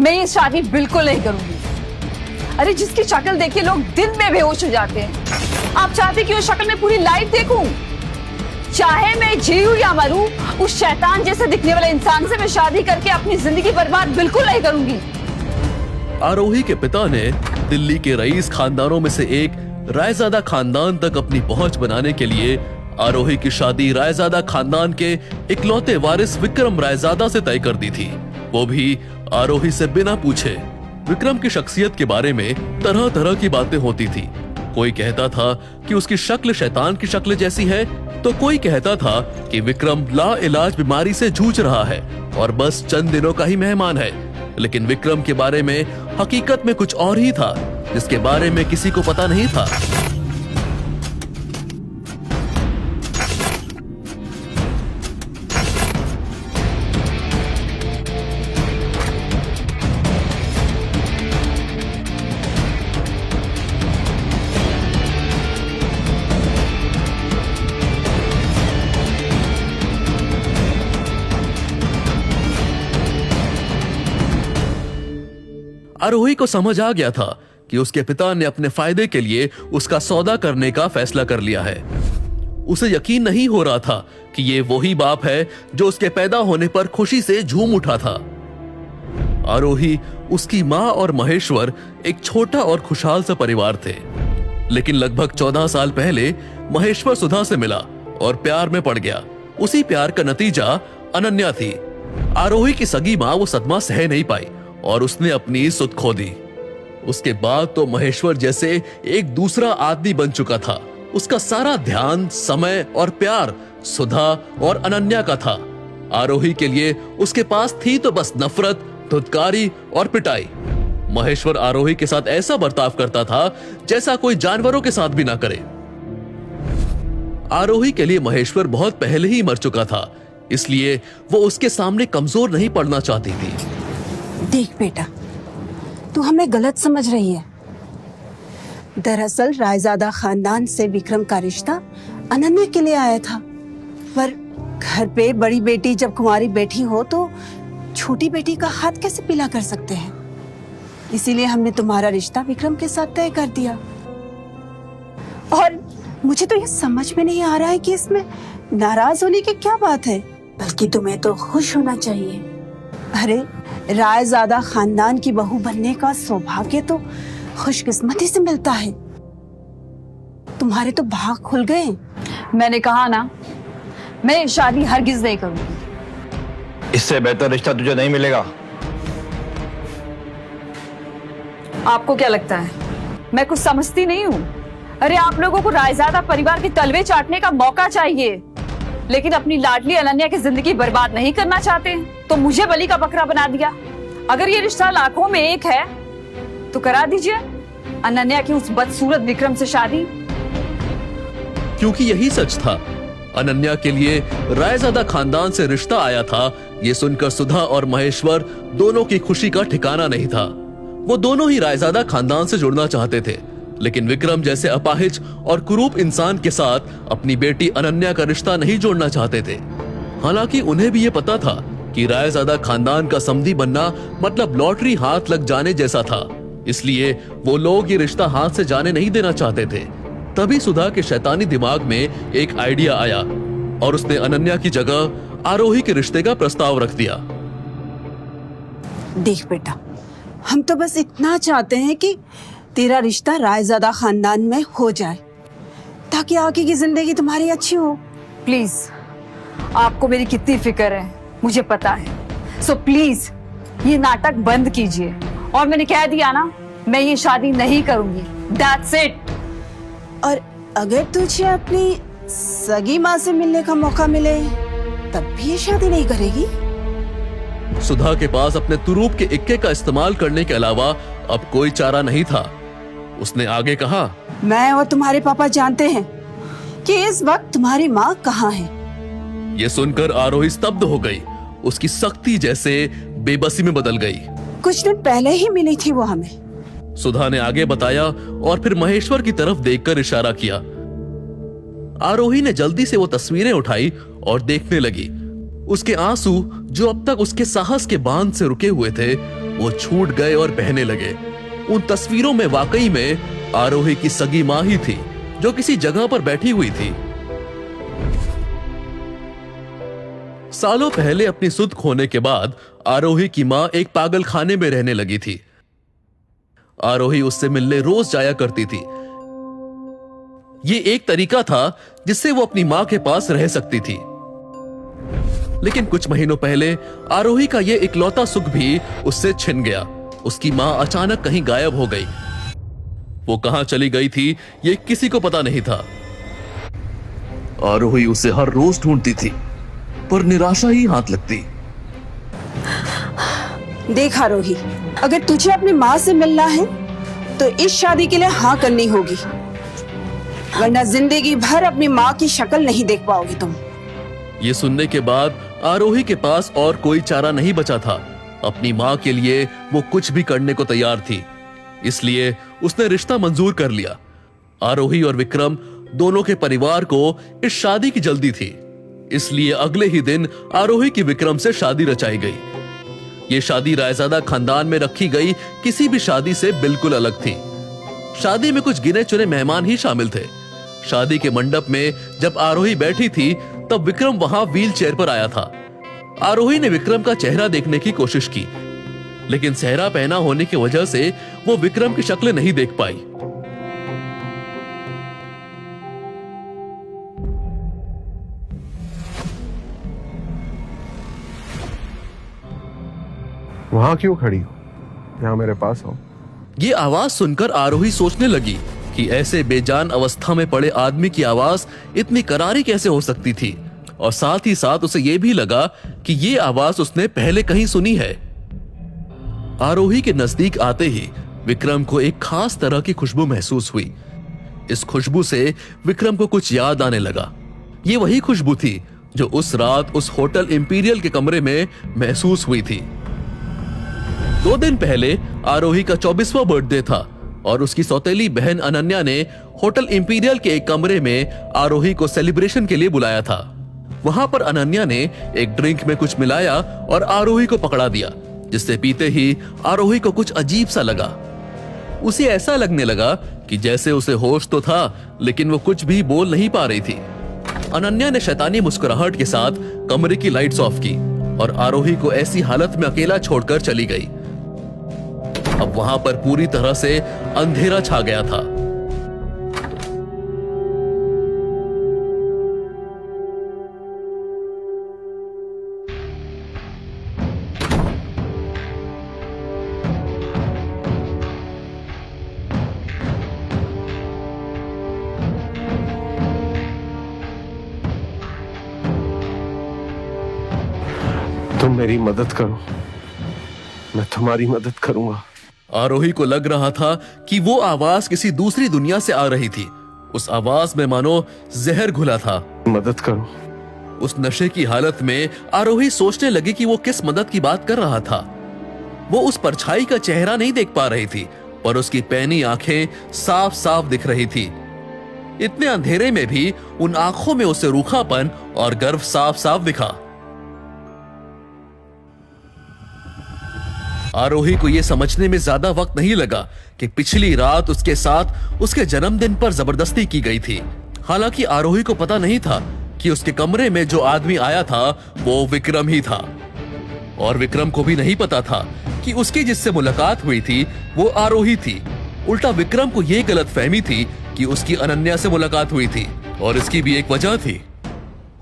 मैं ये शादी बिल्कुल नहीं करूंगी। अरे जिसकी शक्ल देख के लोग दिन में बेहोश हो जाते हैं, आप चाहते कि उस शक्ल में पूरी लाइफ देखूं? चाहे मैं जीऊं या मरूं, उस शैतान जैसे दिखने वाले इंसान से मैं शादी करके अपनी जिंदगी बर्बाद बिल्कुल नहीं करूंगी। आरोही के पिता ने दिल्ली के रईस खानदानों में से एक रायजादा खानदान तक अपनी पहुंच बनाने के लिए आरोही की शादी रायजादा खानदान के इकलौते वारिस विक्रम रायजादा से तय कर दी थी, वो भी आरोही से बिना पूछे। विक्रम की शख्सियत के बारे में तरह तरह की बातें होती थी। कोई कहता था कि उसकी शक्ल शैतान की शक्ल जैसी है, तो कोई कहता था कि विक्रम लाइलाज बीमारी से जूझ रहा है और बस चंद दिनों का ही मेहमान है। लेकिन विक्रम के बारे में हकीकत में कुछ और ही था, जिसके बारे में किसी को पता नहीं था। आरोही को समझ आ गया था कि उसके पिता ने अपने फायदे के लिए उसका सौदा करने का फैसला कर लिया है। उसे यकीन नहीं हो रहा था कि ये वही बाप है जो उसके पैदा होने पर खुशी से झूम उठा था। आरोही, उसकी माँ और महेश्वर एक छोटा और खुशहाल सा परिवार थे। लेकिन लगभग 14 साल पहले महेश्वर सुधा से मिला और प्यार में पड़ गया। उसी प्यार का नतीजा अनन्या थी। आरोही की सगी माँ वो सदमा सह नहीं पाई और उसने अपनी सुध खो दी। उसके बाद तो महेश्वर जैसे एक दूसरा आदमी बन चुका था। उसका सारा ध्यान, समय और प्यार सुधा और अनन्या का था। आरोही के लिए उसके पास थी तो बस नफरत, धुतकारी और पिटाई। महेश्वर आरोही के साथ ऐसा बर्ताव करता था जैसा कोई जानवरों के साथ भी ना करे। आरोही के लिए महेश्वर बहुत पहले ही मर चुका था, इसलिए वो उसके सामने कमजोर नहीं पड़ना चाहती थी। देख बेटा, तू हमें गलत समझ रही है। दरअसल रायजादा खानदान से विक्रम का रिश्ता अनन्या के लिए आया था, पर घर पे बड़ी बेटी जब कुंवारी बैठी हो तो छोटी बेटी का हाथ कैसे पीला कर सकते हैं। इसीलिए हमने तुम्हारा रिश्ता विक्रम के साथ तय कर दिया। और मुझे तो ये समझ में नहीं आ रहा है कि इसमें नाराज होने की क्या बात है, बल्कि तुम्हें तो खुश होना चाहिए। अरे रायजादा खानदान की बहू बनने का सौभाग्य तो खुशकिस्मती से मिलता है। तुम्हारे तो भाग खुल गए। मैंने कहा ना, मैं ये शादी हरगिज नहीं करूंगी। इससे बेहतर रिश्ता तुझे नहीं मिलेगा। आपको क्या लगता है मैं कुछ समझती नहीं हूँ? अरे आप लोगों को रायजादा परिवार के तलवे चाटने का मौका चाहिए, लेकिन अपनी लाडली अनन्या की जिंदगी बर्बाद नहीं करना चाहते, तो मुझे बलि का बकरा बना दिया। अगर ये रिश्ता लाखों में एक है तो करा दीजिए अनन्या की उस बदसूरत विक्रम से शादी। क्योंकि यही सच था। अनन्या के लिए रायजादा खानदान से रिश्ता आया था, ये सुनकर सुधा और महेश्वर दोनों की खुशी का ठिकाना नहीं था। वो दोनों ही रायजादा खानदान से जुड़ना चाहते थे, लेकिन विक्रम जैसे अपाहिज और कुरूप इंसान के साथ अपनी बेटी अनन्या का रिश्ता नहीं जोड़ना चाहते थे। हालांकि उन्हें भी ये पता था कि रायजादा खानदान का समधी बनना मतलब लॉटरी हाथ लग जाने जैसा था, इसलिए वो लोग ये रिश्ता हाथ से जाने नहीं देना चाहते थे। तभी सुधा के शैतानी दिमाग में एक आइडिया आया और उसने अनन्या की जगह आरोही के रिश्ते का प्रस्ताव रख दिया। देख बेटा, हम तो बस इतना चाहते हैं कि तेरा रिश्ता रायजादा खानदान में हो जाए, ताकि आगे की जिंदगी तुम्हारी अच्छी हो। प्लीज, आपको मेरी कितनी फिक्र है मुझे पता है। सो प्लीज ये नाटक बंद कीजिए। और मैंने कह दिया ना, मैं ये शादी नहीं करूंगी। That's it। और अगर तुझे अपनी सगी माँ से मिलने का मौका मिले तब भी ये शादी नहीं करेगी? सुधा के पास अपने तुरूप के इक्के का इस्तेमाल करने के अलावा अब कोई चारा नहीं था। उसने आगे कहा, मैं और तुम्हारे पापा जानते हैं कि इस वक्त तुम्हारी माँ कहाँ है। ये सुनकर आरोही स्तब्ध हो गई। उसकी सख्ती जैसे बेबसी में बदल गई। कुछ दिन पहले ही मिली थी वो हमें। सुधा ने आगे बताया और फिर महेश्वर की तरफ देखकर इशारा किया। आरोही ने जल्दी से वो तस्वीरें उठाई और देखने लगी। उसके आंसू जो अब तक उसके साहस के बांध से रुके हुए थे, वो छूट गए और बहने लगे। उन तस्वीरों में वाकई में आरोही की सगी मां ही थी, जो किसी जगह पर बैठी हुई थी। सालों पहले अपनी सुध खोने के बाद आरोही की मां एक पागल खाने में रहने लगी थी। आरोही उससे मिलने रोज जाया करती थी। ये एक तरीका था जिससे वो अपनी मां के पास रह सकती थी। लेकिन कुछ महीनों पहले आरोही का ये इकलौता सुख भी उससे छिन गया। उसकी मां अचानक कहीं गायब हो गई। वो कहां चली गई थी ये किसी को पता नहीं था। आरोही उसे हर रोज ढूंढती थी, पर निराशा ही हाथ लगती। देख आरोही, अगर तुझे अपनी माँ से मिलना है तो इस शादी के लिए हाँ करनी होगी, वरना जिंदगी भर अपनी माँ की शक्ल नहीं देख पाओगी तुम। ये सुनने के बाद आरोही के पास और कोई चारा नहीं बचा था। अपनी माँ के लिए वो कुछ भी करने को तैयार थी, इसलिए उसने रिश्ता मंजूर कर लिया। आरोही और विक्रम दोनों के परिवार को इस शादी की जल्दी थी, इसलिए अगले ही दिन आरोही की विक्रम से शादी रचाई गई। ये शादी रायजादा खानदान में रखी गई किसी भी शादी से बिल्कुल अलग थी। शादी में कुछ गिने चुने मेहमान ही शामिल थे। शादी के मंडप में जब आरोही बैठी थी तब विक्रम वहां व्हील चेयर पर आया था। आरोही ने विक्रम का चेहरा देखने की कोशिश की, लेकिन सेहरा पहना होने की वजह से वो विक्रम की शक्ल नहीं देख पाई। वहां क्यों खड़ी हो? यहाँ मेरे पास आओ। ये आवाज सुनकर आरोही सोचने लगी कि ऐसे बेजान अवस्था में पड़े आदमी की आवाज इतनी करारी कैसे हो सकती थी, और साथ ही साथ उसे यह भी लगा कि ये आवाज उसने पहले कहीं सुनी है। आरोही के नजदीक आते ही विक्रम को एक खास तरह की खुशबू महसूस हुई। इस खुशबू से विक्रम को कुछ याद आने लगा। ये वही खुशबू थी जो उस रात उस होटल इंपीरियल के कमरे में महसूस हुई थी। 2 दिन पहले आरोही का 24वां बर्थडे था और उसकी सौतेली बहन अनन्या ने होटल इंपीरियल के एक कमरे में आरोही को सेलिब्रेशन के लिए बुलाया था। वहां पर अनन्या ने एक ड्रिंक में कुछ मिलाया और आरोही को पकड़ा दिया, जिससे पीते ही आरोही को कुछ अजीब सा लगा। उसे ऐसा लगने लगा कि जैसे उसे होश तो था, लेकिन वो कुछ भी बोल नहीं पा रही थी। अनन्या ने शैतानी मुस्कुराहट के साथ कमरे की लाइट्स ऑफ की और आरोही को ऐसी हालत में अकेला छोड़कर चली गई। अब वहां पर पूरी तरह से अंधेरा छा गया था। तुम मेरी मदद करो, मैं तुम्हारी मदद करूंगा। आरोही को लग रहा था कि वो आवाज किसी दूसरी दुनिया से आ रही थी। उस आवाज में मानो जहर घुला था। मदद करो। उस नशे की हालत में आरोही सोचने लगी कि वो किस मदद की बात कर रहा था। वो उस परछाई का चेहरा नहीं देख पा रही थी, पर उसकी पैनी आंखें साफ साफ दिख रही थी। इतने अंधेरे में भी उन आंखों में उसे रूखापन और गर्व साफ साफ दिखा। आरोही को यह समझने में ज्यादा वक्त नहीं लगा कि पिछली रात उसके साथ उसके जन्मदिन पर जबरदस्ती की गई थी। हालांकि आरोही को पता नहीं था कि उसके कमरे में जो आदमी आया था वो विक्रम ही था, और विक्रम को भी नहीं पता था कि उसकी जिससे मुलाकात हुई थी वो आरोही थी। उल्टा विक्रम को यह गलतफहमी थी कि उसकी अनन्या से मुलाकात हुई थी, और इसकी भी एक वजह थी।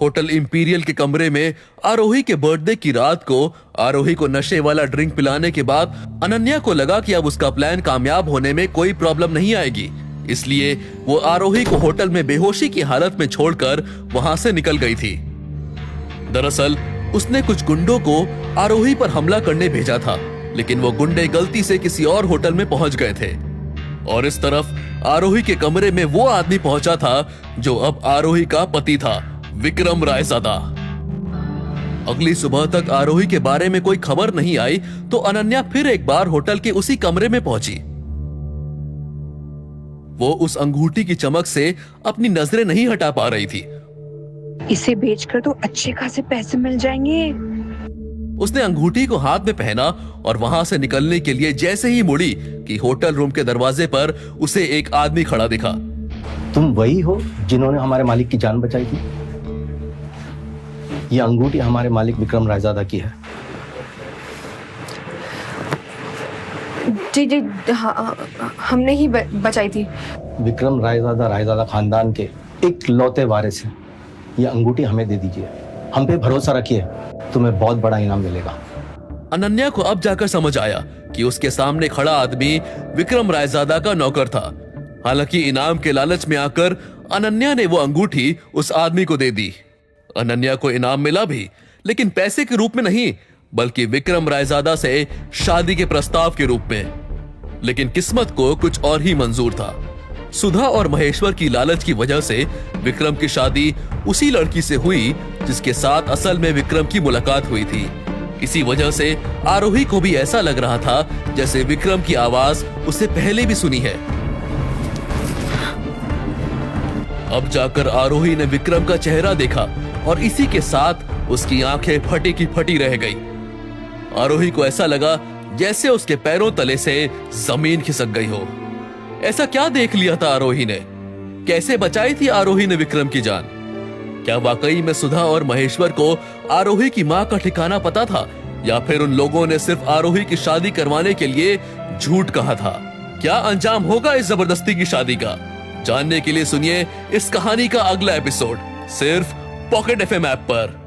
होटल इंपीरियल के कमरे में आरोही के बर्थडे की रात को आरोही को नशे वाला ड्रिंक पिलाने के बाद अनन्या को लगा कि अब उसका प्लान कामयाब होने में कोई प्रॉब्लम नहीं आएगी, इसलिए वो आरोही को होटल में बेहोशी की हालत में छोड़कर वहां से निकल गई थी। दरअसल उसने कुछ गुंडों को आरोही पर हमला करने भेजा था, लेकिन वो गुंडे गलती से किसी और होटल में पहुंच गए थे, और इस तरफ आरोही के कमरे में वो आदमी पहुंचा था जो अब आरोही का पति था, विक्रम रायजादा। अगली सुबह तक आरोही के बारे में कोई खबर नहीं आई तो अनन्या फिर एक बार होटल के उसी कमरे में पहुंची। वो उस अंगूठी की चमक से अपनी नजरें नहीं हटा पा रही थी। इसे बेचकर तो अच्छे खासे पैसे मिल जाएंगे। उसने अंगूठी को हाथ में पहना और वहां से निकलने के लिए जैसे ही मुड़ी कि होटल रूम के दरवाजे पर उसे एक आदमी खड़ा दिखा। तुम वही हो जिन्होंने हमारे मालिक की जान बचाई थी? ये अंगूठी हमारे मालिक विक्रम रायजादा की है। जी जी, हाँ, हमने ही बचाई थी। विक्रम रायजादा खानदान के इकलौते वारिस हैं। ये अंगूठी हमें दे दीजिए, हम पे भरोसा रखिए, तुम्हें बहुत बड़ा इनाम मिलेगा। अनन्या को अब जाकर समझ आया कि उसके सामने खड़ा आदमी विक्रम रायजादा का नौकर था। हालांकि इनाम के लालच में आकर अनन्या ने वो अंगूठी उस आदमी को दे दी। अनन्या को इनाम मिला भी, लेकिन पैसे के रूप में नहीं, बल्कि विक्रम रायजादा से शादी के प्रस्ताव के रूप में। लेकिन किस्मत को कुछ और ही मंजूर था। सुधा और महेश्वर की लालच की वजह से विक्रम की शादी उसी लड़की से हुई जिसके साथ असल में विक्रम की मुलाकात हुई थी। इसी वजह से आरोही को भी ऐसा लग रहा था जैसे विक्रम की आवाज उससे पहले भी सुनी है। अब जाकर आरोही ने विक्रम का चेहरा देखा और इसी के साथ उसकी आंखें फटी की फटी रह गई। आरोही को ऐसा लगा जैसे उसके पैरों तले से जमीन खिसक गई हो। ऐसा क्या देख लिया था आरोही ने? कैसे बचाई थी आरोही ने विक्रम की जान? क्या वाकई में सुधा और महेश्वर को आरोही की मां का ठिकाना पता था, या फिर उन लोगों ने सिर्फ आरोही की शादी करवाने के लिए झूठ कहा था? क्या अंजाम होगा इस जबरदस्ती की शादी का? जानने के लिए सुनिए इस कहानी का अगला एपिसोड सिर्फ पॉकेट FM ऐप पर।